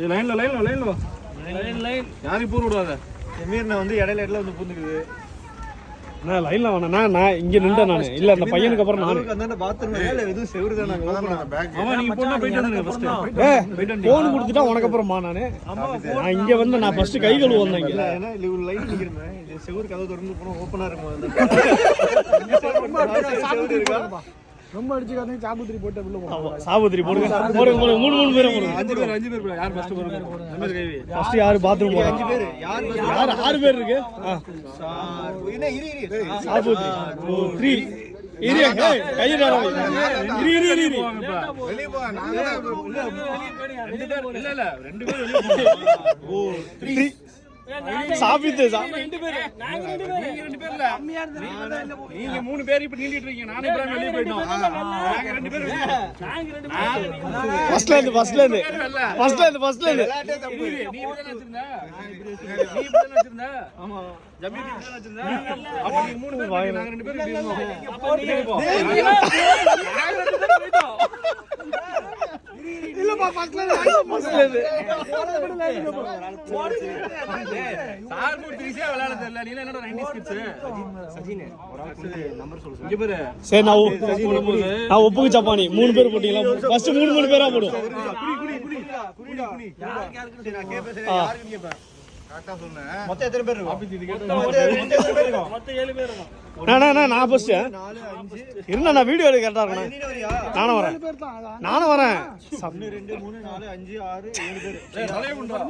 லைன்ல வா. யாரையும் பூர் விடாத. மீறின வந்து இடையில வந்து பூந்துக்குது. நான் லைன்ல வேணா நான் இங்க நின்றேன் நானு. இல்ல அந்த பையனுக்கு அப்புறம் நானு அந்த பாத்ரூம் இல்ல எதுவும் செவுரு தான் நாங்க ஓபன் பேக். ஆமா நீங்க போனா போயிட்டு வந்தீங்க ஃபர்ஸ்ட். போன் கொடுத்துட்டா உனக்கு அப்புறமா நானு. நான் இங்க வந்து நான் ஃபர்ஸ்ட் கை கழுவு வந்தேன் இங்க. ஏன்னா ஒரு லைன் நிக்கிறேன். இது செவுரு கதவு திறந்து போனா ஓபனா இருக்கும். ரொம்ப அடிச்சுக்காதீங்க. சாபுத்திரி போட்டு உள்ள போங்க. சாபுத்திரி போடுங்க. போடுங்க மூணு பேரை போடுங்க. 5 பேர் யார் ஃபர்ஸ்ட் போடுங்க. நம்ம கைவி. ஃபர்ஸ்ட் யார் பாத்ரூம் போறாங்க? 5 பேர். யார் 6 பேர் இருக்கு. என்ன இரு சாபுத்திரி 2 3 இரு. ஏய் கையிடாத. இரு வெளிய போ. நாங்க இல்ல 2 பேர் வெளிய போ. 3 சாபித்து நீங்க 2 பேர் இல்ல. நீங்க 3 பேர் இப்ப நீண்டிட்டு இருக்கீங்க. நானே இப்ப வெளிய போய்ட்டோம். நாங்க 2 பேர் வெளிய. ஃபர்ஸ்ட்ல இருந்து நீ இப்படி வச்சிருந்த. ஆமா ஜம்மி இப்படி வச்சிருந்த. அப்ப நீங்க 3 பேர் போய் நாங்க 2 பேர் வெளிய இருந்தோம். அப்ப நீங்க போ. நாங்க 2 பேர் போய்ட்டோம். இல்லப்பா ஃபர்ஸ்ட்ல இருந்து சார் மூட் ஈஸியா விளையாட தெரியல. நீ என்னடா 90s கிட்ஸ். சஜினே ஒரு ஆள் நம்பர் சொல்லு. இங்க பாரு. சரி நான் ஒப்புக்கு சப்பானி 3 பேர் போட்டீங்களா? ஃபர்ஸ்ட் 3 பேரா போடுவோம். குடி நான் கேப்பேன். யாருக்கு கேப்பேன்? கரெக்ட்டா சொல்லுங்க. மொத்தம் எத்தனை பேர் இருக்கும்? மொத்தம் 7 பேர் இருக்கும். நான் ஃபர்ஸ்ட் 4 5 இருந்தா நான் வீடியோ எடுக்க கரெக்டா இருக்கேன். நானும் வரேன். பேர் தான். 1 2 3 4 5 6 7 பேர். தலைய கொண்டு வா.